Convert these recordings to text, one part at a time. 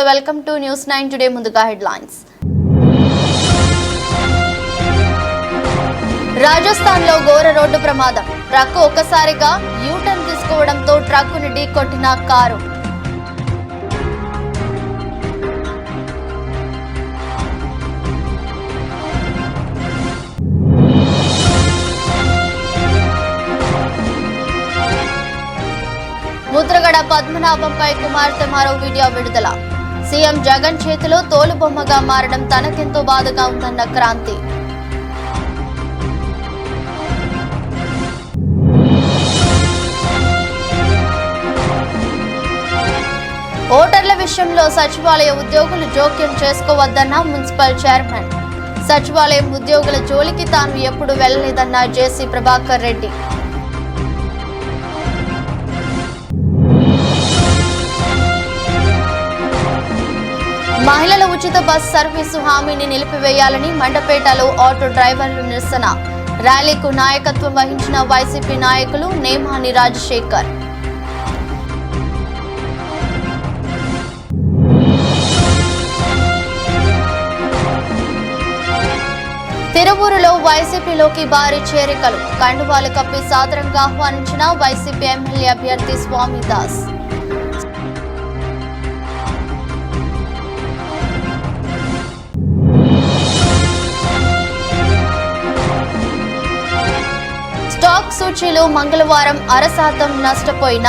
Welcome to news 9 today. ముందుగా headlines. Rajasthan లో ఘోర రోడ్డు ప్రమాదం. ట్రక్కు ఒక్కసారిగా యూటర్న్ తీసుకోవడంతో ట్రక్కును ఢీకొట్టిన కారు. ముద్రగడ పద్మనాభంపై కుమార్తె మరో వీడియో విడుదల. సీఎం జగన్ చేతిలో తోలుబొమ్మగా మారడం తనకెంతో బాధగా ఉందన్న క్రాంతి. ఓటర్ల విషయంలో సచివాలయ ఉద్యోగులు జోక్యం చేసుకోవద్దన్న మున్సిపల్ చైర్మన్. సచివాలయం ఉద్యోగుల జోలికి తాను ఎప్పుడు వెళ్లలేదన్న జేసీ ప్రభాకర్ రెడ్డి. మహిళల ఉచిత బస్ సర్వీసు హామీని నిలిపివేయాలని మండపేటలో ఆటో డ్రైవర్లు నిరసన. ర్యాలీకు నాయకత్వం వహించిన వైసీపీ నాయకులు నేమాని రాజశేఖర్. తిరువూరులో వైసీపీలోకి భారీ చేరికలు. కండువాలు కప్పి సాదరంగా ఆహ్వానించిన వైసీపీ ఎమ్మెల్యే అభ్యర్థి స్వామిదాస్. స్టాక్ సూచీలు మంగళవారం 0.5% నష్టపోయిన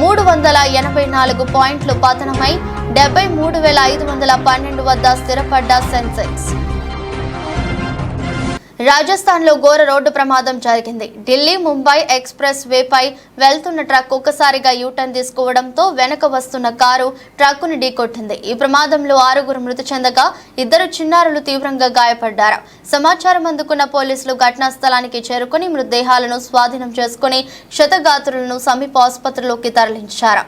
384 పాయింట్లు పతనమై 73,512 వద్ద స్థిరపడ్డ సెన్సెక్స్. రాజస్థాన్ లో ఘోర రోడ్డు ప్రమాదం జరిగింది. ఢిల్లీ ముంబై ఎక్స్ప్రెస్ వేపై వెళ్తున్న ట్రక్ ఒక్కసారిగా యూటర్న్ తీసుకోవడంతో వెనక వస్తున్న కారు ట్రక్కును ఢీకొట్టింది. ఈ ప్రమాదంలో 6 మృతి చెందగా 2 చిన్నారులు తీవ్రంగా గాయపడ్డారు. సమాచారం అందుకున్న పోలీసులు ఘటనా స్థలానికి చేరుకుని మృతదేహాలను స్వాధీనం చేసుకుని క్షతగాత్రులను సమీప ఆసుపత్రిలోకి తరలించారు.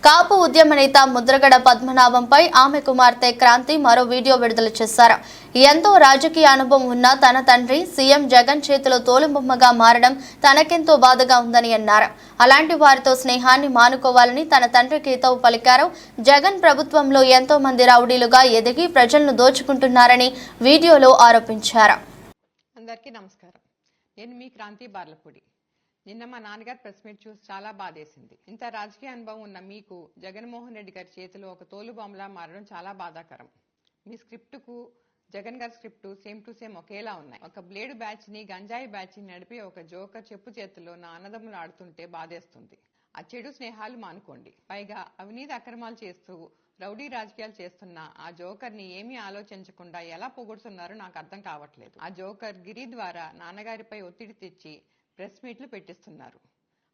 కాపు ఉద్యమ నేత ముద్రగడ పద్మనాభంపై ఆమె కుమార్తె క్రాంతి మరో వీడియో విడుదల చేశారు. ఎంతో రాజకీయ అనుభవం ఉన్న తన తండ్రి సీఎం జగన్ చేతిలో తోలుబొమ్మగా మారడం తనకెంతో బాధగా ఉందని అన్నారు. అలాంటి వారితో స్నేహాన్ని మానుకోవాలని తన తండ్రికి హితవు పలికారు. జగన్ ప్రభుత్వంలో ఎంతో మంది రౌడీలుగా ఎదిగి ప్రజలను దోచుకుంటున్నారని వీడియోలో ఆరోపించారు. అందరికీ నమస్కారం. నేను మీ క్రాంతి బార్లపూడి. నిన్న మా నాన్నగారు ప్రెస్ మీట్ చూసి చాలా బాధేసింది. ఇంత రాజకీయ అనుభవం ఉన్న మీకు జగన్మోహన్ రెడ్డి గారి చేతిలో ఒక తోలుబొమ్మలా మారడం చాలా బాధాకరం. మీ స్క్రిప్టుకు జగన్ గారి స్క్రిప్ట్ సేమ్ టు సేమ్ ఒకేలా ఉన్నాయి. ఒక బ్లేడ్ బ్యాచ్ ని గంజాయి బ్యాచ్ ని నడిపి ఒక జోకర్ చెప్పు చేతిలో నా అన్నదమ్ములు ఆడుతుంటే బాధేస్తుంది. ఆ చెడు స్నేహాలు మానుకోండి. పైగా అవినీతి అక్రమాలు చేస్తూ రౌడీ రాజకీయాలు చేస్తున్న ఆ జోకర్ ని ఏమీ ఆలోచించకుండా ఎలా పొగుడుతున్నారో నాకు అర్థం కావట్లేదు. ఆ జోకర్ గిరి ద్వారా నాన్నగారిపై ఒత్తిడి తెచ్చి ప్రెస్ మీట్లు పెట్టిస్తున్నారు.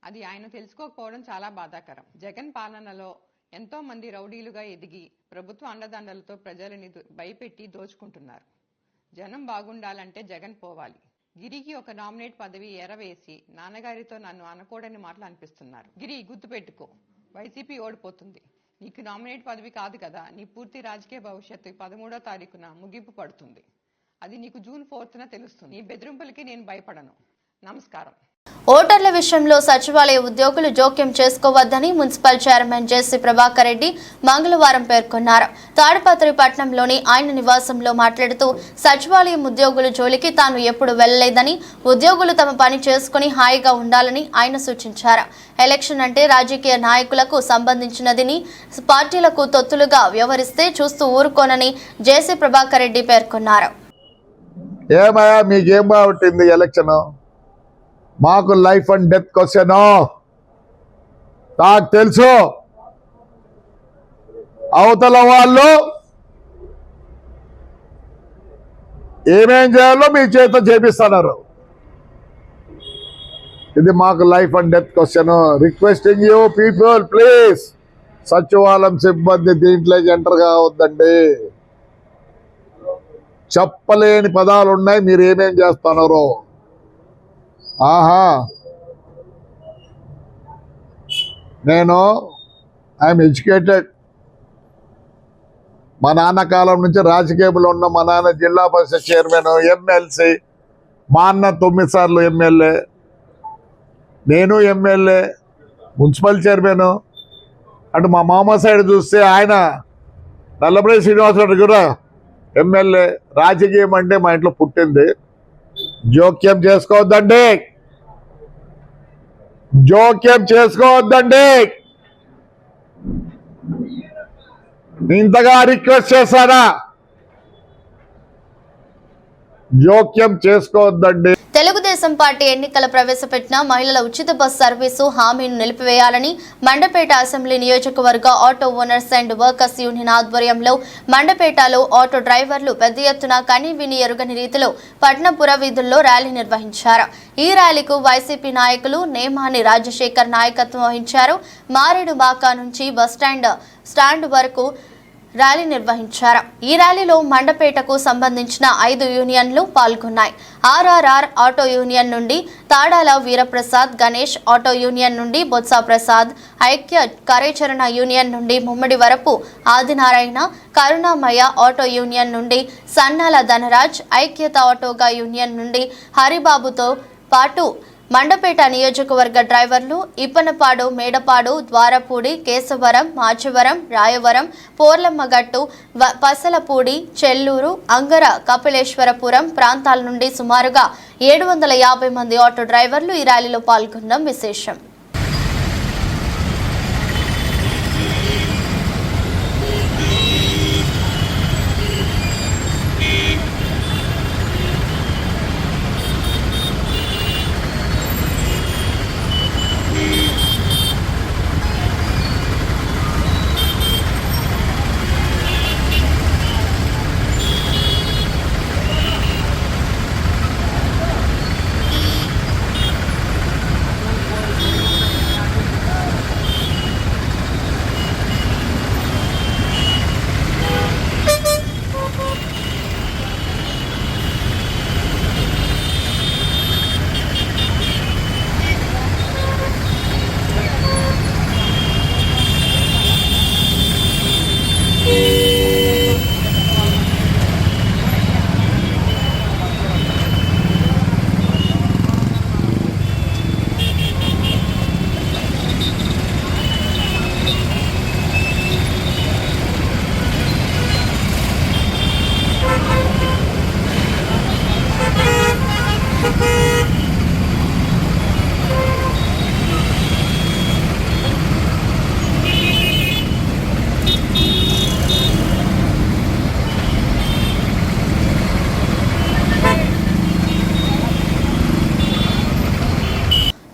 అది ఆయన తెలుసుకోకపోవడం చాలా బాధాకరం. జగన్ పాలనలో ఎంతో మంది రౌడీలుగా ఎదిగి ప్రభుత్వ అండదండలతో ప్రజలని భయపెట్టి దోచుకుంటున్నారు. జనం బాగుండాలంటే జగన్ పోవాలి. గిరికి ఒక నామినేట్ పదవి ఎరవేసి నాన్నగారితో నన్ను అనకూడని మాటలు అనిపిస్తున్నారు. గిరి, గుర్తుపెట్టుకో, వైసీపీ ఓడిపోతుంది. నీకు నామినేట్ పదవి కాదు కదా, నీ పూర్తి రాజకీయ భవిష్యత్తు 13వ తారీఖున ముగింపు పడుతుంది. అది నీకు జూన్ 4న తెలుస్తుంది. నీ బెదిరింపులకి నేను భయపడను. నమస్కారం. ఓటర్ల విషయంలో సచివాలయ ఉద్యోగులు జోక్యం చేసుకోవద్దని మున్సిపల్ చైర్మన్ జేసీ ప్రభాకర్ రెడ్డి మంగళవారం పేర్కొన్నారు. తాడిపత్రి పట్టణంలోని ఆయన నివాసంలో మాట్లాడుతూ సచివాలయం ఉద్యోగుల జోలికి తాను ఎప్పుడు వెళ్లలేదని, ఉద్యోగులు తమ పని చేసుకుని హాయిగా ఉండాలని ఆయన సూచించారు. ఎలక్షన్ అంటే రాజకీయ నాయకులకు సంబంధించినదని, పార్టీలకు తొత్తులుగా వ్యవహరిస్తే చూస్తూ ఊరుకోనని జేసీ ప్రభాకర్ రెడ్డి పేర్కొన్నారు. ఏమయ్యా మీకేం బాగుంటుంది ఎలక్షన్? మాకు లైఫ్ అండ్ డెత్ క్వశ్చన్. నాకు తెలుసు అవతల వాళ్ళు ఏమేం చేయాలో మీ చేత చేపిస్తున్నారు. ఇది మాకు life and death question. Requesting you people, please సచివాలయం సిబ్బంది దీంట్లోకి ఎంటర్ కావద్దండి. చెప్పలేని పదాలు ఉన్నాయి. మీరు ఏమేం చేస్తున్నారో. ఆహా, నేను ఐఎమ్ ఎడ్యుకేటెడ్. మా నాన్న కాలం నుంచి రాజకీయంలో ఉన్న మా నాన్న జిల్లా పరిషత్ చైర్మన్, ఎమ్మెల్సీ. మా అన్న 9 సార్లు ఎమ్మెల్యే, నేను ఎమ్మెల్యే, మున్సిపల్ చైర్మన్. అటు మా మామ సైడ్ చూస్తే ఆయన నల్లపల్లి శ్రీనివాసరెడ్డి కూడా ఎమ్మెల్యే. రాజకీయం అంటే మా ఇంట్లో పుట్టింది. జోక్యం చేసుకోవద్దండి, జోక్యం చేసుకోవద్దండి. ఇంతగా రిక్వెస్ట్ చేస్తారా? జోక్యం చేసుకోవద్దండి. తెలుగుదేశం పార్టీ ఎన్నికల ప్రవేశపెట్టిన మహిళల ఉచిత బస్ సర్వీసు హామీని నిలిపివేయాలని మండపేట అసెంబ్లీ నియోజకవర్గ auto owners and workers union ఆధ్వర్యంలో మండపేటలో ఆటో డ్రైవర్లు పెద్ద ఎత్తున కని విని ఎరుగని రీతిలో పట్నపుర వీధుల్లో ర్యాలీ నిర్వహించారు. ఈ ర్యాలీకు వైసీపీ నాయకులు నేమాని రాజశేఖర్ నాయకత్వం వహించారు. మారేడుబాక నుంచి స్టాండ్ వరకు ర్యాలీ నిర్వహించారు. ఈ ర్యాలీలో మండపేటకు సంబంధించిన 5 యూనియన్లు పాల్గొన్నాయి. ఆర్ఆర్ఆర్ ఆటో యూనియన్ నుండి తాడాల వీరప్రసాద్, గణేష్ ఆటో యూనియన్ నుండి బొత్స ప్రసాద్, ఐక్య కార్యాచరణ యూనియన్ నుండి ముమ్మడి వరపు ఆదినారాయణ, కరుణామయ ఆటో యూనియన్ నుండి సన్నాల ధనరాజ్, ఐక్యత ఆటోగా యూనియన్ నుండి హరిబాబుతో పాటు మండపేట నియోజకవర్గ డ్రైవర్లు ఇప్పనపాడు, మేడపాడు, ద్వారపూడి, కేశవరం, మాచవరం, రాయవరం, పోర్లమ్మగట్టు, పసలపూడి, చెల్లూరు, అంగర, కపిలేశ్వరపురం ప్రాంతాల నుండి సుమారుగా 750 మంది ఆటో డ్రైవర్లు ఈ ర్యాలీలో పాల్గొనడం విశేషం.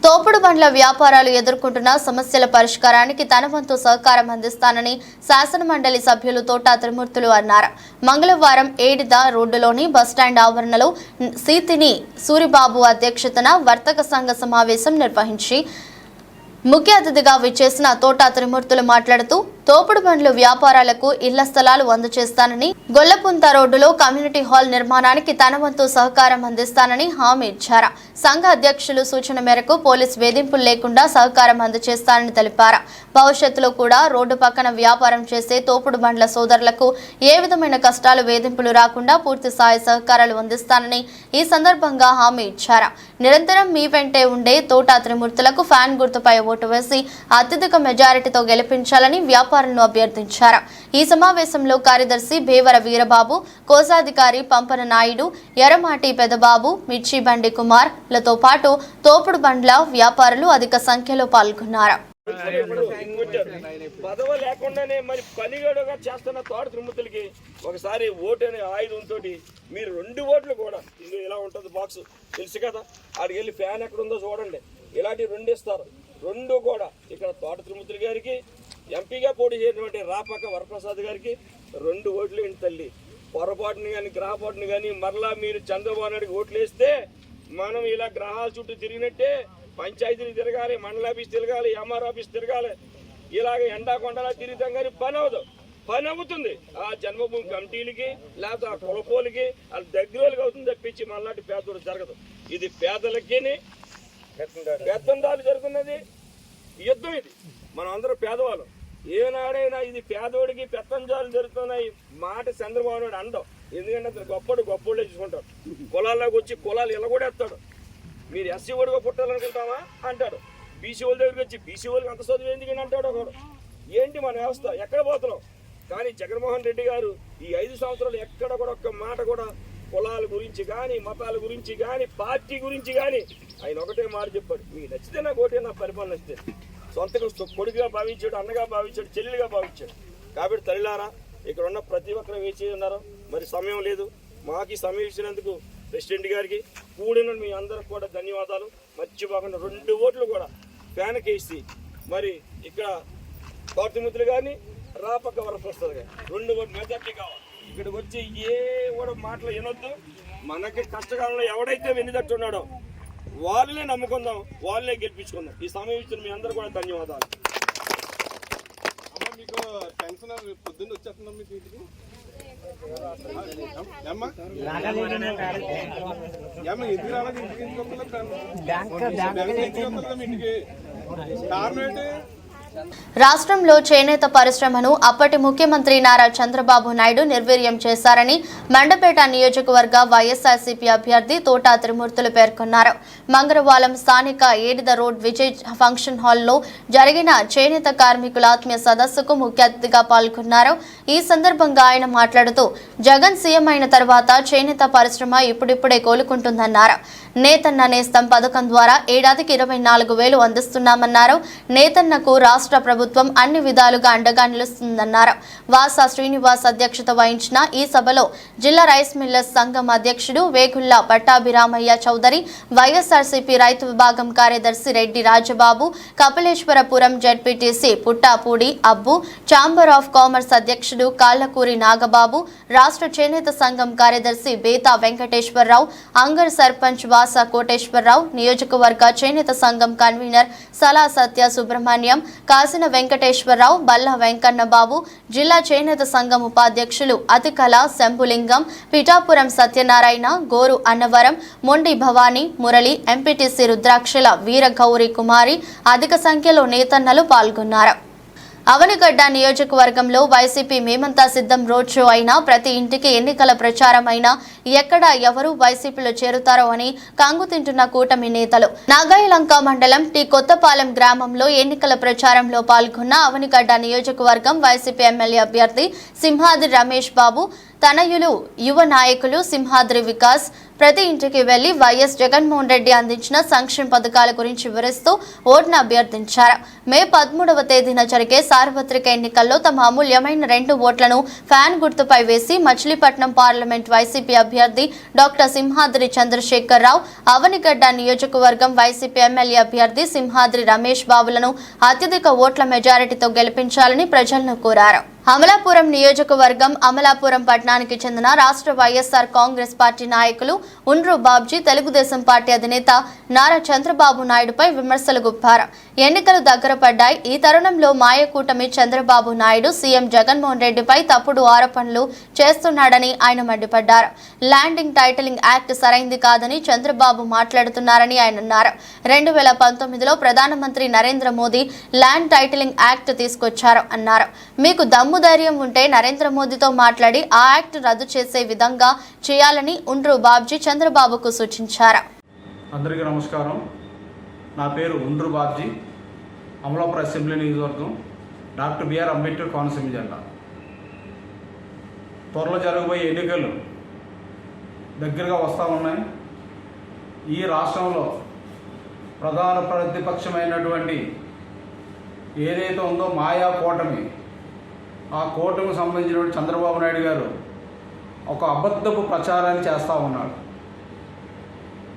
తోపుడు బండ్ల వ్యాపారాలు ఎదుర్కొంటున్న సమస్యల పరిష్కారానికి తన వంతు సహకారం అందిస్తానని శాసనమండలి సభ్యులు తోట త్రిమూర్తులు అన్నారు. మంగళవారం ఏడిద రోడ్డులోని బస్టాండ్ ఆవరణలో సీతిని సూరిబాబు అధ్యక్షతన వర్తక సంఘ సమావేశం నిర్వహించి ముఖ్య అతిథిగా విచ్చేసిన తోట త్రిమూర్తులు మాట్లాడుతూ తోపుడు బండ్లు వ్యాపారాలకు ఇళ్ల స్థలాలు అందజేస్తానని, గొల్లపుంత రోడ్డులో కమ్యూనిటీ హాల్ నిర్మాణానికి తన వంతు సహకారం అందిస్తానని హామీ ఇచ్చారు. సంఘ అధ్యక్షులు సూచన మేరకు పోలీస్ వేధింపులు లేకుండా సహకారం అందజేస్తానని తెలిపారు. భవిష్యత్తులో కూడా రోడ్డు పక్కన వ్యాపారం చేసే తోపుడు బండ్ల సోదరులకు ఏ విధమైన కష్టాలు, వేధింపులు రాకుండా పూర్తి స్థాయి సహకారాలు అందిస్తానని ఈ సందర్భంగా హామీ ఇచ్చారు. నిరంతరం మీ వెంటే ఉండే తోట త్రిమూర్తులకు ఫ్యాన్ గుర్తుపై ఓటు వేసి అత్యధిక మెజారిటీతో గెలిపించాలని వ్యాపారులను అభ్యర్థించారు. ఈ సమావేశంలో కార్యదర్శి భేవర వీరబాబు, కోశాధికారి పంపన నాయుడు, ఎర్రమాటి పెదబాబు, మిర్చి బండి కుమార్ లతో పాటు తోపుడు బండ్ల వ్యాపారులు అధిక సంఖ్యలో పాల్గొన్నారు. పదవ లేకుండానే మరి పనిగడుగా చేస్తున్న తోట త్రిమూర్తులకి ఒకసారి ఓటు అనే ఆయుధంతో మీరు 2 ఓట్లు కూడా ఇది ఇలా ఉంటుంది బాక్స్ తెలుసు కదా, ఆడికి వెళ్ళి ఫ్యాన్ ఎక్కడ ఉందో చూడండి, ఇలాంటి 2 ఇస్తారు. 2 కూడా ఇక్కడ తోట త్రిమూర్తులు గారికి, ఎంపీగా పోటీ చేసినటువంటి రాపాక వరప్రసాద్ గారికి 2 ఓట్లు ఏంటి తల్లి. పొరపాటుని కానీ గ్రహపాటుని కానీ మరలా మీరు చంద్రబాబు నాయుడికి ఓట్లు వేస్తే మనం ఇలా గ్రహాల చుట్టూ తిరిగినట్టే పంచాయతీలు తిరగాలి, మండల ఆఫీస్ తిరగాలి, ఎంఆర్ ఆఫీస్ తిరగాలి, ఇలాగ ఎండాకొండలా తిరుగుతాం కానీ పని అవదు. పని అవుతుంది. ఆ జన్మభూమి కమిటీలకి లేకపోతే ఆ కులపోలకి వాళ్ళ దగ్గర వాళ్ళకి అవుతుంది తప్పించి మనలాంటి పేదోడు జరగదు. ఇది పేదలకి పెత్తందాలు జరుగుతున్నది యుద్ధం. ఇది మనం అందరూ పేదవాళ్ళం. ఏనాడైనా ఇది పేదోడికి పెత్తందాలు జరుగుతున్నాయి మాట చంద్రబాబు నాయుడు అండం. ఎందుకంటే అతను గొప్పోళ్ళే చూసుకుంటాడు. కులాల్లోకి వచ్చి కులాలు ఇలా కూడా ఎత్తాడు. మీరు ఎస్సీ ఓడిగా పుట్టాలనుకుంటామా అంటాడు. బీసీ వాళ్ళ దగ్గరికి వచ్చి బీసీ వాళ్ళకి అంత చదువు ఎందుకని అంటాడు ఒకడు. ఏంటి మన వ్యవస్థ? ఎక్కడ పోతున్నాం? కానీ జగన్మోహన్ రెడ్డి గారు ఈ 5 సంవత్సరాలు ఎక్కడ కూడా ఒక్క మాట కూడా కులాల గురించి కానీ మతాల గురించి కానీ పార్టీ గురించి కానీ ఆయన ఒకటే మాట చెప్పాడు, మీకు నచ్చితే నాకు ఒకటే, నా పరిపాలన నచ్చితే. సొంతగా కొడుకుగా భావించాడు, అన్నగా భావించాడు, చెల్లెలుగా భావించాడు. కాబట్టి తల్లిలారా, ఇక్కడ ఉన్న ప్రతి ఒక్కరు వేచి ఉన్నారు. మరి సమయం లేదు. మాకు సమయం ఇచ్చినందుకు ప్రెసిడెంట్ గారికి కూడిన మీ అందరికి కూడా ధన్యవాదాలు. మర్చిపోకుండా 2 ఓట్లు కూడా ఫ్యాన్కి వేసి మరి ఇక్కడ తోటమిత్రులు కానీ రాపక్క వరప్రసాద్ గారు 2 ఓట్లు మెజార్టీ కావాలి. ఇక్కడికి వచ్చి ఏ కూడా మాటలు వినొద్దు. మనకి కష్టకాలంలో ఎవడైతే వెన్నుదట్టున్నాడో వాళ్ళనే నమ్ముకుందాం, వాళ్ళనే గెలిపించుకుందాం. ఈ సమయం ఇచ్చిన మీ అందరూ కూడా ధన్యవాదాలు. మీకు టెన్షన్ పొద్దున్న వచ్చేస్తున్నాం మీకు ఇంటికి ఎందుకు రాలేదు? ఇంటికి కారణం ఏంటి? రాష్ట్రంలో చేనేత పరిశ్రమను అప్పటి ముఖ్యమంత్రి నారా చంద్రబాబు నాయుడు నిర్వీర్యం చేశారని మండపేట నియోజకవర్గ వైఎస్ఆర్సీపీ అభ్యర్థి తోటా త్రిమూర్తులు పేర్కొన్నారు. మంగళవారం స్థానిక ఏడిద రోడ్ విజయ్ ఫంక్షన్ హాల్లో జరిగిన చేనేత కార్మికుల ఆత్మీయ సదస్సుకు ముఖ్య అతిథిగా పాల్గొన్నారు. ఈ సందర్భంగా ఆయన మాట్లాడుతూ జగన్ సీఎం అయిన తర్వాత చేనేత పరిశ్రమ ఇప్పుడిప్పుడే కోలుకుంటుందన్నారు. నేతన్న నేస్తం పథకం ద్వారా ఏడాదికి 24,000 అందిస్తున్నామన్నారు. నేతన్నకు రాష్ట్ర ప్రభుత్వం అన్ని విధాలుగా అండగా నిలుస్తుందన్నారు. వాసా శ్రీనివాస్ అధ్యక్షత వహించిన ఈ సభలో జిల్లా రైస్ మిల్లర్స్ సంఘం అధ్యక్షుడు వేగుళ్ల పట్టాభిరామయ్య చౌదరి, వైఎస్ఆర్సీపీ రైతు విభాగం కార్యదర్శి Reddy Rajababu, Kapileswarapuram ZPTC Puttapudi Abbu, chamber of commerce అధ్యక్షుడు కాళ్లకూరి నాగబాబు, రాష్ట్ర చేనేత సంఘం కార్యదర్శి బేతా వెంకటేశ్వరరావు, అంగర్ సర్పంచ్ వాసా కోటేశ్వరరావు, నియోజకవర్గ చేనేత సంఘం కన్వీనర్ సలా సత్య సుబ్రహ్మణ్యం, కాసిన వెంకటేశ్వరరావు, బల్లా వెంకన్నబాబు, జిల్లా చేనేత సంఘం ఉపాధ్యక్షులు అతికల శంభులింగం, పిఠాపురం సత్యనారాయణ, గోరు అన్నవరం, మొండి భవానీ, మురళి, ఎంపీటీసీ రుద్రాక్షల వీరగౌరి కుమారి అధిక సంఖ్యలో నేతన్నలు పాల్గొన్నారు. అవనిగడ్డ నియోజకవర్గంలో వైసీపీ మేమంతా సిద్ధం రోడ్ షో అయినా ప్రతి ఇంటికి ఎన్నికల ప్రచారం అయినా ఎక్కడ ఎవరు వైసీపీలో చేరుతారో అని కంగుతింటున్న కూటమి నేతలు. నాగాయలంక మండలం టి కొత్తపాలెం గ్రామంలో ఎన్నికల ప్రచారంలో పాల్గొన్న అవనిగడ్డ నియోజకవర్గం వైసీపీ ఎమ్మెల్యే అభ్యర్థి సింహాద్రి రమేష్ బాబు తనయులు యువ నాయకులు సింహాద్రి వికాస్ ప్రతి ఇంటికి వెళ్లి వైఎస్ జగన్మోహన్ రెడ్డి అందించిన సంక్షేమ పథకాల గురించి వివరిస్తూ ఓటును అభ్యర్థించారు. మే 13వ తేదీన జరిగే సార్వత్రిక ఎన్నికల్లో తమ అమూల్యమైన 2 ఓట్లను ఫ్యాన్ గుర్తుపై వేసి మచిలీపట్నం పార్లమెంట్ వైసీపీ అభ్యర్థి డాక్టర్ సింహాద్రి చంద్రశేఖర్ రావు, అవనిగడ్డ నియోజకవర్గం వైసీపీ ఎమ్మెల్యే అభ్యర్థి సింహాద్రి రమేష్ బాబులను అత్యధిక ఓట్ల మెజారిటీతో గెలిపించాలని ప్రజలను కోరారు. అమలాపురం నియోజకవర్గం అమలాపురం పట్టణానికి చెందిన రాష్ట్ర వైఎస్ఆర్ కాంగ్రెస్ పార్టీ నాయకులు ఉండ్రు బాబ్జీ తెలుగుదేశం పార్టీ అధినేత నారా చంద్రబాబు నాయుడుపై విమర్శలు గుప్పారు. ఎన్నికలు దగ్గర పడ్డాయి. ఈ తరుణంలో మాయకూటమి చంద్రబాబు నాయుడు సీఎం జగన్మోహన్ రెడ్డిపై తప్పుడు ఆరోపణలు చేస్తున్నాడని ఆయన మండిపడ్డారు. ల్యాండింగ్ టైటిలింగ్ యాక్ట్ సరైంది కాదని చంద్రబాబు మాట్లాడుతున్నారని ఆయన అన్నారు. 2019లో ప్రధానమంత్రి Narendra Modi land titling act తీసుకొచ్చారు అన్నారు. మీకు ధైర్యం ఉంటే నరేంద్ర మోదీతో మాట్లాడి ఆ యాక్ట్ రద్దు చేసే విధంగా చేయాలని ఉండ్రు బాబ్జీ చంద్రబాబుకు సూచించారు. అందరికీ నమస్కారం. నా పేరు ఉండ్రు బాబ్జీ, అమలాపురం అసెంబ్లీ నియోజకవర్గం, డాక్టర్ బిఆర్ అంబేద్కర్ కోనసీమ జిల్లా. త్వరలో జరగబోయే ఎన్నికలు దగ్గరగా వస్తూ ఉన్నాయి. ఈ రాష్ట్రంలో ప్రధాన ప్రతిపక్షమైనటువంటి ఏదైతే ఉందో మాయా కూటమి, ఆ కూటమికి సంబంధించిన చంద్రబాబు నాయుడు గారు ఒక అబద్ధపు ప్రచారాన్ని చేస్తూ ఉన్నాడు.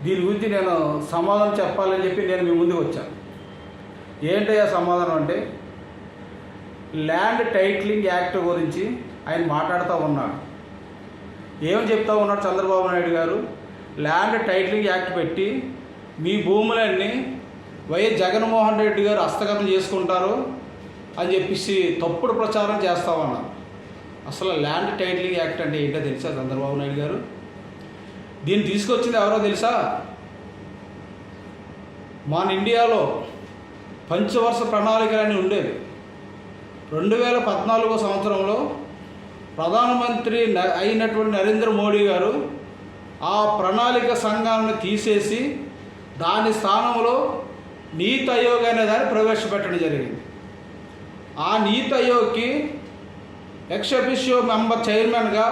దీని గురించి నేను సమాధానం చెప్పాలని చెప్పి నేను మీ ముందుకు వచ్చాను. ఏంటయ్యా సమాధానం అంటే, ల్యాండ్ టైటిలింగ్ యాక్ట్ గురించి ఆయన మాట్లాడుతూ ఉన్నాడు. ఏమని చెప్తా ఉన్నాడు చంద్రబాబు నాయుడు గారు? ల్యాండ్ టైటిలింగ్ యాక్ట్ పెట్టి మీ భూములన్నీ వైఎస్ జగన్మోహన్ రెడ్డి గారు హస్తగతం చేసుకుంటారు అని చెప్పేసి తప్పుడు ప్రచారం చేస్తా ఉన్నారు. అసలు ల్యాండ్ టైటిలింగ్ యాక్ట్ అంటే ఏంటో తెలుసా చంద్రబాబు నాయుడు గారు? దీన్ని తీసుకొచ్చింది ఎవరో తెలుసా? మన ఇండియాలో పంచవర్ష ప్రణాళికలని ఉండేవి. 2014 సంవత్సరంలో ప్రధానమంత్రి అయినటువంటి నరేంద్ర మోడీ గారు ఆ ప్రణాళిక సంఘాలను తీసేసి దాని స్థానంలో నీతి ఆయోగ్ అనే దాన్ని ప్రవేశపెట్టడం జరిగింది. ఆ నీతి ఆయోగ్కి ఎక్స్ అఫిషియో మెంబర్ చైర్మన్గా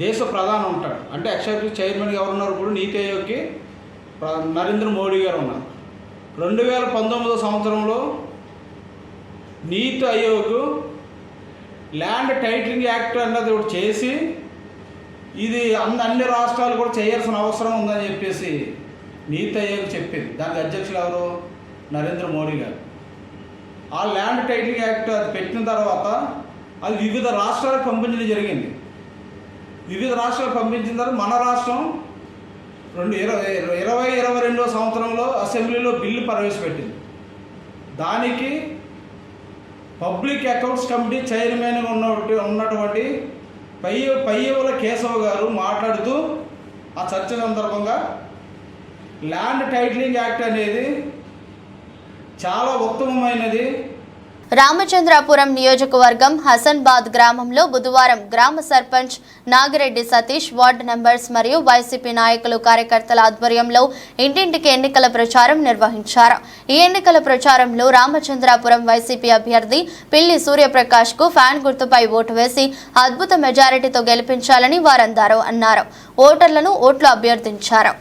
దేశ ప్రధాని ఉంటాడు. అంటే ఎక్స్ అఫిషియో చైర్మన్గా ఎవరున్నారు? ఇప్పుడు నీతి ఆయోగ్కి నరేంద్ర మోడీ గారు ఉన్నారు. 2019 సంవత్సరంలో నీతి ఆయోగ్ ల్యాండ్ టైటిలింగ్ యాక్ట్ అన్నది ఒకటి చేసి ఇది అన్ని రాష్ట్రాలు కూడా చేయాల్సిన అవసరం ఉందని చెప్పేసి నీతి ఆయోగ్ చెప్పింది. దానికి అధ్యక్షులు ఎవరు? నరేంద్ర మోడీ గారు. ఆ ల్యాండ్ టైటిలింగ్ యాక్ట్ అది పెట్టిన తర్వాత అది వివిధ రాష్ట్రాలకు పంపించడం జరిగింది. వివిధ రాష్ట్రాలకు పంపించిన తర్వాత మన రాష్ట్రం 2022 సంవత్సరంలో అసెంబ్లీలో బిల్లు ప్రవేశపెట్టింది. దానికి పబ్లిక్ అకౌంట్స్ కమిటీ చైర్మన్గా ఉన్నటువంటి పయ్యవుల కేశవ గారు మాట్లాడుతూ ఆ చర్చ సందర్భంగా ల్యాండ్ టైటిలింగ్ యాక్ట్ అనేది చాలా ఉత్తమమైనది. రామచంద్రాపురం నియోజకవర్గం హసన్బాద్ గ్రామంలో బుధవారం గ్రామ సర్పంచ్ నాగిరెడ్డి సతీష్, వార్డు మెంబర్స్ మరియు వైసీపీ నాయకులు కార్యకర్తల ఆధ్వర్యంలో ఇంటింటికి ఎన్నికల ప్రచారం నిర్వహించారు. ఈ ఎన్నికల ప్రచారంలో రామచంద్రాపురం వైసీపీ అభ్యర్థి పిల్లి సూర్యప్రకాష్ కు ఫ్యాన్ గుర్తుపై ఓటు వేసి అద్భుత మెజారిటీతో గెలిపించాలని వారందరూ అన్నారు. ఓటర్లను ఓట్లు అభ్యర్థించారు.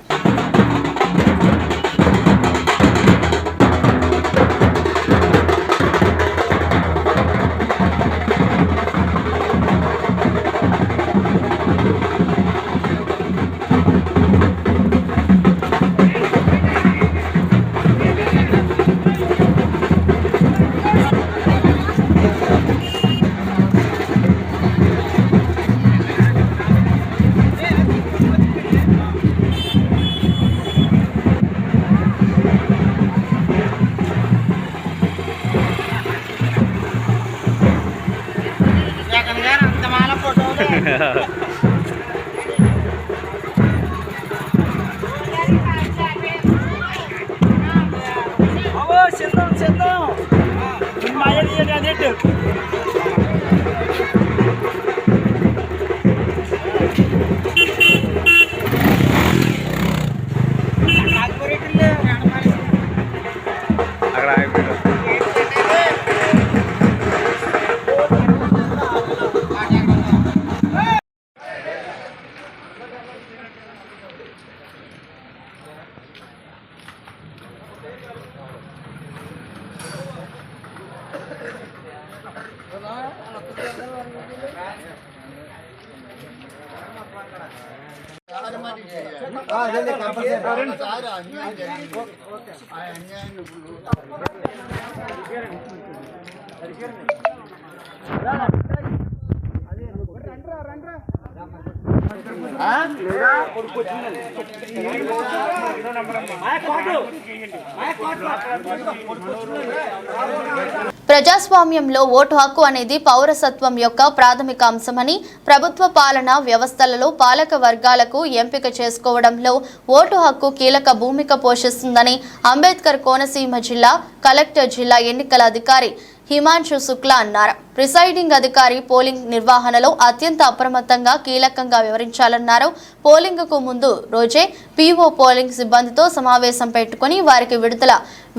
ప్రజాస్వామ్యంలో ఓటు హక్కు అనేది పౌరసత్వం యొక్క ప్రాథమిక అంశమని, ప్రభుత్వ పాలనా వ్యవస్థలలో పాలక వర్గాలకు ఎంపిక చేసుకోవడంలో ఓటు హక్కు కీలక భూమిక పోషిస్తుందని అంబేద్కర్ కోనసీమ జిల్లా కలెక్టర్, జిల్లా ఎన్నికల అధికారి హిమాంశు శుక్లా అన్నారు. ప్రిసైడింగ్ అధికారి పోలింగ్ నిర్వహణలో అత్యంత అప్రమత్తంగా కీలకంగా వివరించాలన్నారు. పోలింగ్ కు ముందు రోజే పీఓ పోలింగ్ సిబ్బందితో సమావేశం పెట్టుకుని వారికి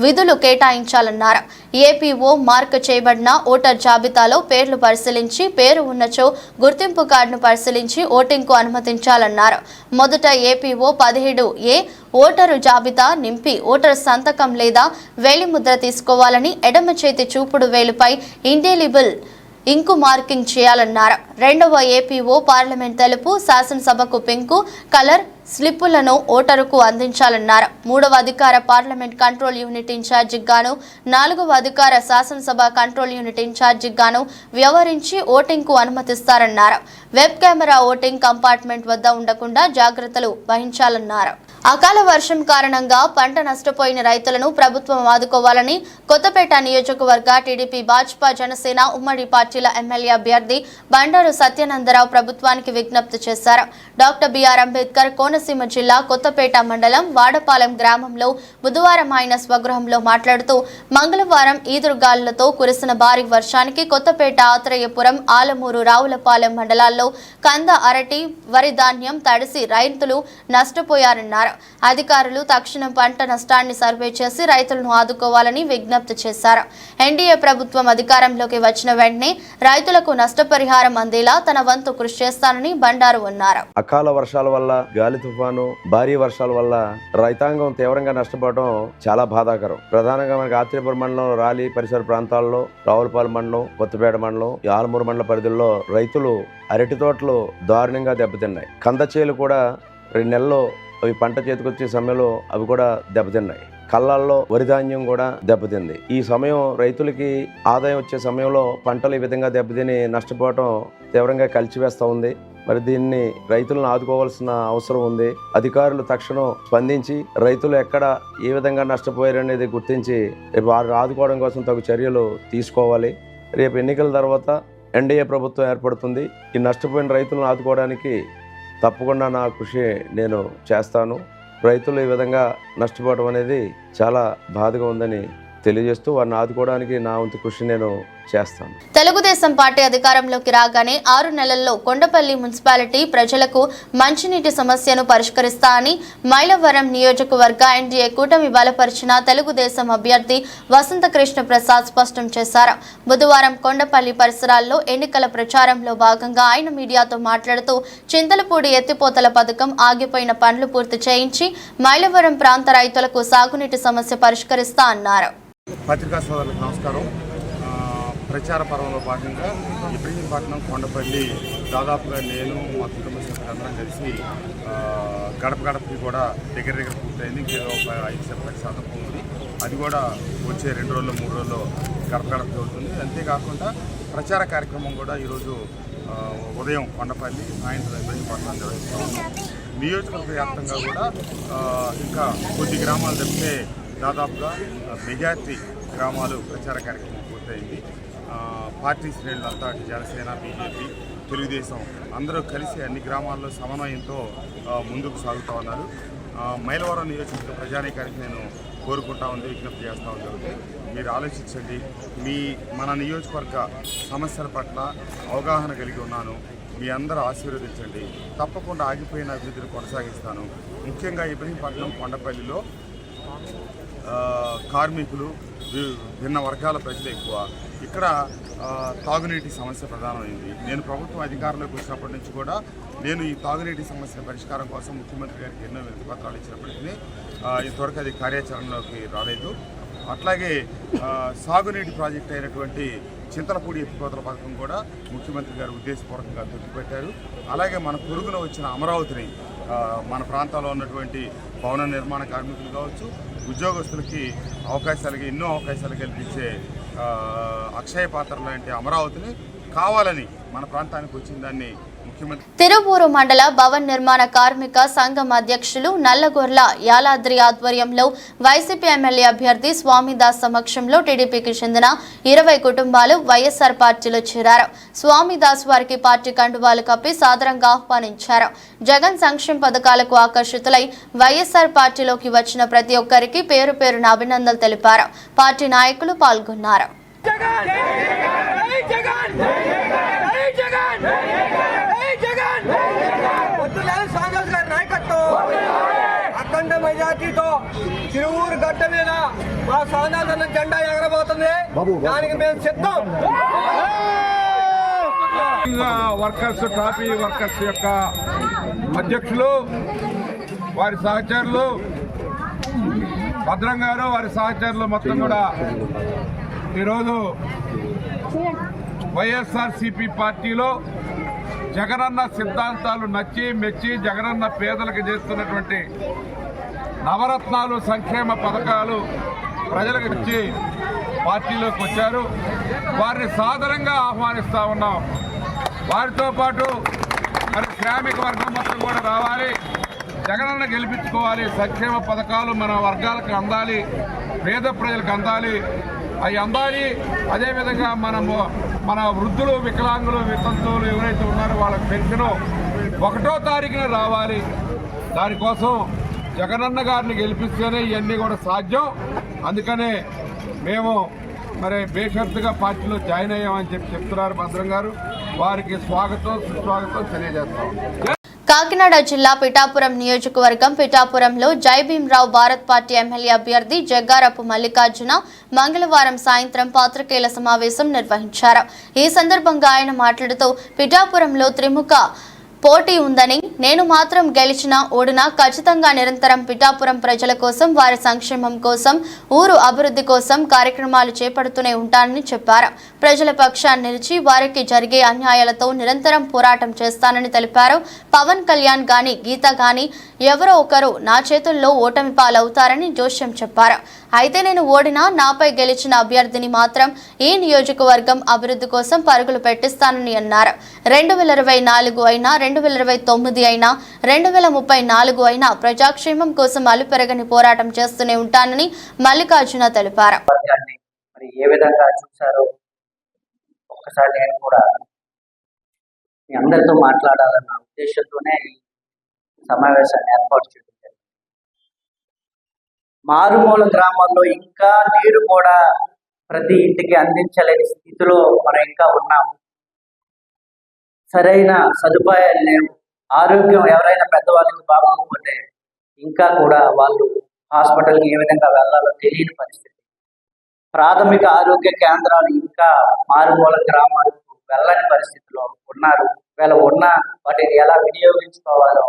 విధులు కేటాయించాలన్నారు. ఏపీఓ మార్క్ చేయబడిన ఓటర్ జాబితాలో పేర్లు పరిశీలించి పేరు ఉన్నచో గుర్తింపు కార్డును పరిశీలించి ఓటింగ్ కు అనుమతించాలన్నారు. మొదట ఏపీఓ 17A ఓటరు జాబితా నింపి ఓటర్ సంతకం లేదా వేలిముద్ర తీసుకోవాలని, ఎడమ చేతి చూపుడు వేలుపై ఇండెలిబుల్ ఇంకు మార్కింగ్ చేయాలన్నారు. రెండవ ఏపీఓ పార్లమెంట్ తెలుపు, శాసనసభకు పింకు కలర్ స్లిప్పులను ఓటరుకు అందించాలన్నారు. మూడవ అధికార పార్లమెంట్ కంట్రోల్ యూనిట్ ఇన్ఛార్జికి గాను, నాలుగవ అధికార శాసనసభ కంట్రోల్ యూనిట్ ఇన్ఛార్జికి గాను వ్యవహరించి ఓటింగ్ కు అనుమతిస్తారన్నారు. వెబ్ కెమెరా ఓటింగ్ కంపార్ట్మెంట్ వద్ద ఉండకుండా జాగ్రత్తలు వహించాలన్నారు. అకాల వర్షం కారణంగా పంట నష్టపోయిన రైతులను ప్రభుత్వం ఆదుకోవాలని కొత్తపేట నియోజకవర్గ టీడీపీ భాజపా జనసేన ఉమ్మడి పార్టీల ఎమ్మెల్యే అభ్యర్థి బండారు సత్యానందరావు ప్రభుత్వానికి విజ్ఞప్తి చేశారు. డాక్టర్ బిఆర్ అంబేద్కర్ కోనసీమ జిల్లా కొత్తపేట మండలం వాడపాలెం గ్రామంలో బుధవారం ఆయన స్వగృహంలో మాట్లాడుతూ మంగళవారం ఈదురుగాలులతో కురిసిన భారీ వర్షానికి కొత్తపేట ఆత్రేయపురం ఆలమూరు రావులపాలెం మండలాల్లో కంద అరటి వరి ధాన్యం తడిసి రైతులు నష్టపోయారన్నారు. అధికారులు తక్షణం పంట నష్టాన్ని సర్వే చేసి రైతులను ఆదుకోవాలని విజ్ఞప్తి చేశారు. ఎన్డీఏ ప్రభుత్వం అధికారంలోకి వచ్చిన వెంటనే రైతులకు నష్టపరిహారం అందేలా తన వంతు కృషి చేస్తానని బండారు అన్నారు. అకాల వర్షాల వల్ల గాలి తుఫాను భారీ వర్షాల వల్ల రైతాంగం తీవ్రంగా నష్టపోవడం చాలా బాధాకరం. ప్రధానంగా మనకి ఆత్రేయపురం మండలం రాలి పరిసర ప్రాంతాల్లో రావులపాలెం మండలం కొత్తపేట మండలం ఆలమూరు మండల పరిధిలో రైతులు అరటి తోటలు దారుణంగా దెబ్బతిన్నాయి. కంద చేలు కూడా 2 నెలల్లో అవి పంట చేతికొచ్చే సమయంలో అవి కూడా దెబ్బతిన్నాయి. కళ్ళల్లో వరి ధాన్యం కూడా దెబ్బతింది. ఈ సమయం రైతులకి ఆదాయం వచ్చే సమయంలో పంటలు ఈ విధంగా దెబ్బతిని నష్టపోవటం తీవ్రంగా కలిచివేస్తూ ఉంది. మరి దీన్ని రైతులను ఆదుకోవాల్సిన అవసరం ఉంది. అధికారులు తక్షణం స్పందించి రైతులు ఎక్కడ ఏ విధంగా నష్టపోయారనేది గుర్తించి రేపు వారిని ఆదుకోవడం కోసం తగు చర్యలు తీసుకోవాలి. రేపు ఎన్నికల తర్వాత ఎన్డీఏ ప్రభుత్వం ఏర్పడుతుంది. ఈ నష్టపోయిన రైతులను ఆదుకోవడానికి తప్పకుండా నా కృషి నేను చేస్తాను. రైతులు ఈ విధంగా నష్టపోవడం అనేది చాలా బాధగా ఉందని తెలియజేస్తూ వారిని ఆదుకోవడానికి నా వంతు కృషి నేను చేస్తాను. తెలుగుదేశం పార్టీ అధికారంలోకి రాగానే 6 నెలల్లో కొండపల్లి మున్సిపాలిటీ ప్రజలకు మంచినీటి సమస్యను పరిష్కరిస్తా అని మైలవరం నియోజకవర్గ ఎన్డీఏ కూటమి బలపరిచిన తెలుగుదేశం అభ్యర్థి వసంతకృష్ణ ప్రసాద్ స్పష్టం చేశారు. బుధవారం కొండపల్లి పరిసరాల్లో ఎన్నికల ప్రచారంలో భాగంగా ఆయన మీడియాతో మాట్లాడుతూ చింతలపూడి ఎత్తిపోతల పథకం ఆగిపోయిన పనులు పూర్తి చేయించి మైలవరం ప్రాంత రైతులకు సాగునీటి సమస్య పరిష్కరిస్తా అన్నారు. పత్రికా సోదరులకు నమస్కారం. ప్రచార పర్వంలో భాగంగా ఇబ్రహీంపట్నం కొండపల్లి దాదాపుగా నేను మా కుటుంబ సభ్యులందరం కలిసి గడప గడపకి కూడా దగ్గర పూర్తయింది. ఇంకేదో ఒక 5% ఉంది. అది కూడా వచ్చే 2 రోజుల్లో 3 రోజుల్లో గడప గడపకి అవుతుంది. అంతేకాకుండా ప్రచార కార్యక్రమం కూడా ఈరోజు ఉదయం కొండపల్లి సాయంత్రం ఇబ్రహీంపట్నం నిర్వహిస్తాము. నియోజకవర్గ వ్యాప్తంగా కూడా ఇంకా కొద్ది గ్రామాలు తప్పితే దాదాపుగా మెజార్టీ గ్రామాలు ప్రచార కార్యక్రమం పూర్తయింది. పార్టీ శ్రేణులంతా జనసేన బీజేపీ తెలుగుదేశం అందరూ కలిసి అన్ని గ్రామాల్లో సమన్వయంతో ముందుకు సాగుతూ ఉన్నారు. మైలవరం నియోజకవర్గ ప్రజానీకానికి నేను కోరుకుంటా ఉంది, విజ్ఞప్తి చేస్తూ ఉంటుంది. మీరు ఆలోచించండి. మన నియోజకవర్గ సమస్యల పట్ల అవగాహన కలిగి ఉన్నాను. మీ అందరూ ఆశీర్వదించండి. తప్పకుండా ఆగిపోయిన అభివృద్ధిని కొనసాగిస్తాను. ముఖ్యంగా ఇబ్రహీంపట్నం కొండపల్లిలో కార్మికులు భిన్న వర్గాల ప్రజలు ఎక్కువ. ఇక్కడ తాగునీటి సమస్య ప్రధానమైంది. నేను ప్రభుత్వం అధికారంలోకి వచ్చినప్పటి నుంచి కూడా నేను ఈ తాగునీటి సమస్య పరిష్కారం కోసం ముఖ్యమంత్రి గారికి ఎన్నో వినతిపత్రాలు ఇచ్చినప్పటికీ ఇంతవరకు అది కార్యాచరణలోకి రాలేదు. అట్లాగే సాగునీటి ప్రాజెక్ట్ అయినటువంటి చింతలపూడి ఎత్తిపోతల పథకం కూడా ముఖ్యమంత్రి గారు ఉద్దేశపూర్వకంగా తొక్కిపెట్టారు. అలాగే మన పొరుగున వచ్చిన అమరావతిని మన ప్రాంతాల్లో ఉన్నటువంటి భవన నిర్మాణ కార్మికులు కావచ్చు, ఉద్యోగస్తులకి ఎన్నో అవకాశాలు కల్పించే అక్షయ పాత్ర లాంటి అమరావతిని కావాలని మన ప్రాంతానికి వచ్చిన దాన్ని తిరువూరు మండల భవన్ నిర్మాణ కార్మిక సంఘం అధ్యక్షులు నల్లగొర్ల యాలాద్రి ఆధ్వర్యంలో వైసీపీ ఎమ్మెల్యే అభ్యర్థి స్వామిదాస్ సమక్షంలో టీడీపీకి చెందిన 20 కుటుంబాలు వైఎస్ఆర్ పార్టీలో చేరారు. స్వామిదాస్ వారికి పార్టీ కండువాలు కప్పి సాదరంగా ఆహ్వానించారు. జగన్ సంక్షేమ పథకాలకు ఆకర్షితులై వైఎస్ఆర్ పార్టీలోకి వచ్చిన ప్రతి ఒక్కరికి పేరు పేరున అభినందనలు తెలిపారు. పార్టీ నాయకులు పాల్గొన్నారు. అఖండ మెజార్టీతో తిరువూరు గడ్డ మీద మా సాధారణ జెండా ఎగరబోతుంది. దానికి మేము సిద్ధం. వర్కర్స్ కాపీ వర్కర్స్ యొక్క అధ్యక్షులు వారి సహచరులు భద్రం గారు వారి సహచరులు మొత్తం కూడా ఈరోజు వైఎస్ఆర్సీపీ పార్టీలో జగనన్న సిద్ధాంతాలు నచ్చి మెచ్చి జగనన్న పేదలకు చేస్తున్నటువంటి నవరత్నాలు సంక్షేమ పథకాలు ప్రజలకు ఇచ్చి పార్టీలోకి వచ్చారు. వారిని సాదరంగా ఆహ్వానిస్తూ ఉన్నాం. వారితో పాటు మరి శ్రామిక వర్గం మొత్తం కూడా రావాలి. జగనన్న గెలిపించుకోవాలి. సంక్షేమ పథకాలు మన వర్గాలకు అందాలి, పేద ప్రజలకు అందాలి, అవి అందాలి. అదేవిధంగా మన వృద్ధులు, వికలాంగులు, వితంతువులు ఎవరైతే ఉన్నారో వాళ్ళకి పెన్షను 1వ తారీఖున రావాలి. దానికోసం జగనన్న గారిని గెలిపిస్తేనే ఇవన్నీ కూడా సాధ్యం. అందుకనే మేము మరి బేషరతుగా పార్టీలో జాయిన్ అయ్యామని చెప్తున్నారు భద్రం గారు. వారికి స్వాగతం, సుస్వాగతం తెలియజేస్తాం. కాకినాడ జిల్లా పిఠాపురం నియోజకవర్గం పిఠాపురంలో జై భీమ్రావు భారత్ పార్టీ ఎమ్మెల్యే అభ్యర్థి జగ్గారపు మల్లికార్జున మంగళవారం సాయంత్రం పాత్రికేయుల సమావేశం నిర్వహించారు. ఈ సందర్భంగా ఆయన మాట్లాడుతూ పిఠాపురంలో త్రిముఖ పోటీ ఉందని, నేను మాత్రం గెలిచినా ఓడినా ఖచ్చితంగా నిరంతరం పిఠాపురం ప్రజల కోసం, వారి సంక్షేమం కోసం, ఊరు అభివృద్ధి కోసం కార్యక్రమాలు చేపడుతూనే ఉంటానని చెప్పారు. ప్రజల పక్షాన్ని నిలిచి వారికి జరిగే అన్యాయాలతో నిరంతరం పోరాటం చేస్తానని తెలిపారు. పవన్ కళ్యాణ్ గాని, గీత గాని ఎవరో ఒకరు నా చేతుల్లో ఓటమి పాలవుతారని జోష్యం చెప్పారు. అయితే నేను ఓడినా నాపై గెలిచిన అభ్యర్థిని మాత్రం ఈ నియోజకవర్గం అభివృద్ధి కోసం పరుగులు పెట్టిస్తానని అన్నారు. 2024 అయినా 2029 అయినా 2034 అయినా ప్రజాక్షేమం కోసం అలుపెరగని పోరాటం చేస్తూనే ఉంటానని మల్లికార్జున తెలిపారు. ఏ విధంగా చూశారో ఒక్కసారి నేను కూడా మీ అందరితో మాట్లాడాలన్న ఉద్దేశంతోనే ఈ సమావేశాన్ని ఏర్పాటు చేయడం. మారుమూల గ్రామాల్లో ఇంకా నీరు కూడా ప్రతి ఇంటికి అందించలేని స్థితిలో మనం ఇంకా ఉన్నాం. సరైన సదుపాయాలు లేవు. ఆరోగ్యం ఎవరైనా పెద్దవాళ్ళకి బాగోకపోతే ఇంకా కూడా వాళ్ళు హాస్పిటల్కి ఏ విధంగా వెళ్ళాలో తెలియని పరిస్థితి. ప్రాథమిక ఆరోగ్య కేంద్రాలు ఇంకా మారుమూల గ్రామాలకు వెళ్ళని పరిస్థితిలో ఉన్నారు. వీళ్ళ ఉన్న వాటిని ఎలా వినియోగించుకోవాలో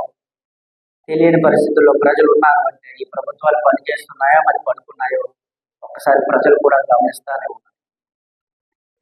తెలియని పరిస్థితుల్లో ప్రజలు ఉన్నారు. అంటే ఈ ప్రభుత్వాలు పనిచేస్తున్నాయో మరి పడుకున్నాయో ఒక్కసారి ప్రజలు కూడా గమనిస్తానే ఉన్నారు.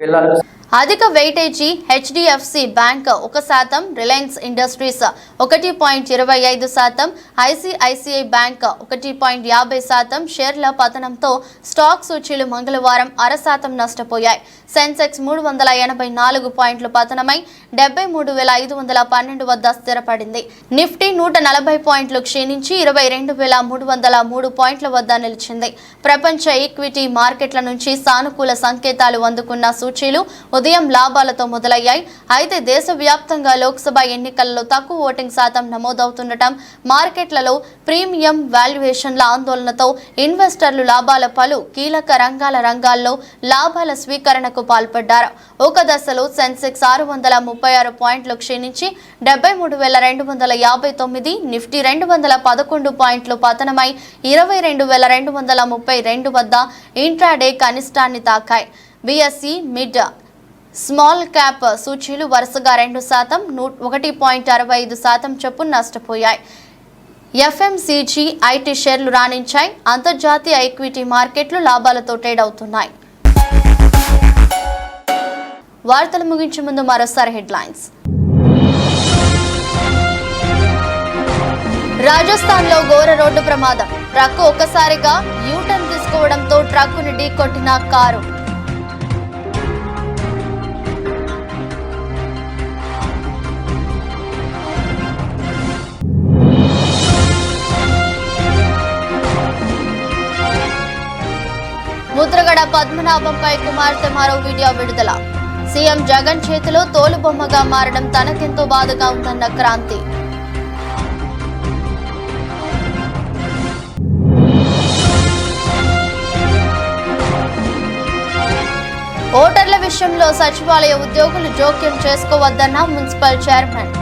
పిల్లలు అధిక weightage HDFC bank 1%, Reliance industries 1.25%, ICICI bank 1.50% షేర్ల పతనంతో స్టాక్ సూచీలు మంగళవారం 0.5% నష్టపోయాయి. సెన్సెక్స్ 384 పాయింట్లు పతనమై 73,512 వద్ద స్థిరపడింది. నిఫ్టీ 140 పాయింట్లు క్షీణించి 22,303 పాయింట్ల వద్ద నిలిచింది. ప్రపంచ ఈక్విటీ మార్కెట్ల నుంచి సానుకూల సంకేతాలు అందుకున్న సూచీలు ఉదయం లాభాలతో మొదలయ్యాయి. అయితే దేశవ్యాప్తంగా లోక్సభ ఎన్నికల్లో తక్కువ ఓటింగ్ శాతం నమోదవుతుండటం, మార్కెట్లలో ప్రీమియం వాల్యుయేషన్ల ఆందోళనతో ఇన్వెస్టర్లు లాభాల పలు కీలక రంగాల్లో లాభాల స్వీకరణకు పాల్పడ్డారు. ఒక దశలో సెన్సెక్స్ 636 పాయింట్లు క్షీణించి 73,259, నిఫ్టీ 211 పాయింట్లు పతనమై 22,232 వద్ద ఇంట్రాడే కనిష్టాన్ని తాకాయి. బిఎస్ఈ మిడ్ స్మాల్ క్యాప్ సూచీలు వరుసగా 2%, 1.65% చొప్పున నష్టపోయాయి. ఎఫ్ఎంసీజీ, ఐటీ షేర్లు రాణించాయి. అంతర్జాతీయ ఈక్విటీ మార్కెట్లు లాభాలతో ట్రేడ్ అవుతున్నాయి. వార్తలు ముగించే ముందు మరోసారి హెడ్లైన్స్. రాజస్థాన్ లో ఘోర రోడ్డు ప్రమాదం. ట్రక్కు ఒక్కసారిగా యూటర్న్ తీసుకోవడంతో ట్రక్కుని ఢీకొట్టిన కారు. ముద్రగడ పద్మనాభంపై కుమార్తె మరో వీడియో విడుదల. సీఎం జగన్ చేతిలో తోలుబొమ్మగా మారడం తనకెంతో బాధగా ఉందన్న క్రాంతి. ఓటర్ల విషయంలో సచివాలయ ఉద్యోగులు జోక్యం చేసుకోవద్దన్న మున్సిపల్ చైర్మన్.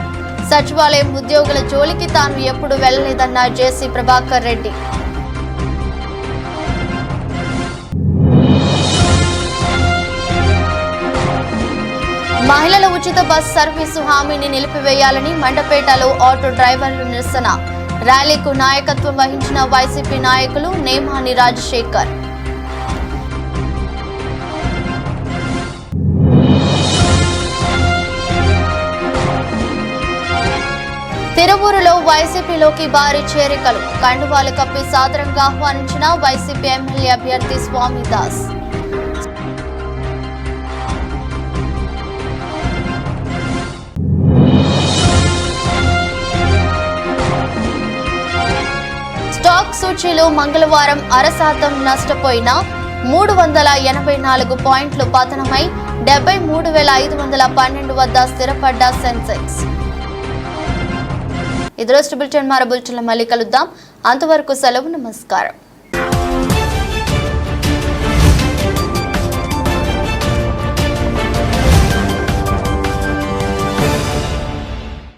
సచివాలయం ఉద్యోగుల జోలికి తాను ఎప్పుడు వెళ్లలేదన్న జేసీ ప్రభాకర్ రెడ్డి. మహిళల ఉచిత బస్ సర్వీసు హామీని నిలిపివేయాలని మండపేటలో ఆటో డ్రైవర్లు నిరసన. ర్యాలీకు నాయకత్వం వహించిన వైసీపీ నాయకులు నేమాని రాజశేఖర్. తిరువూరులో వైసీపీలోకి భారీ చేరికలు. కండువాలు కప్పి సాదరంగా ఆహ్వానించిన వైసీపీ ఎమ్మెల్యే అభ్యర్థి స్వామిదాస్. స్టాక్ సూచీలు మంగళవారం 0.5% నష్టపోయిన 384 పాయింట్లు పతనమై 73,512 వద్ద స్థిరపడ్డ సెన్సెక్స్. ఇది రోజు బులెటిన్. మరో బులెటిన్లో మళ్ళీ కలుద్దాం. అంతవరకు సెలవు. నమస్కారం.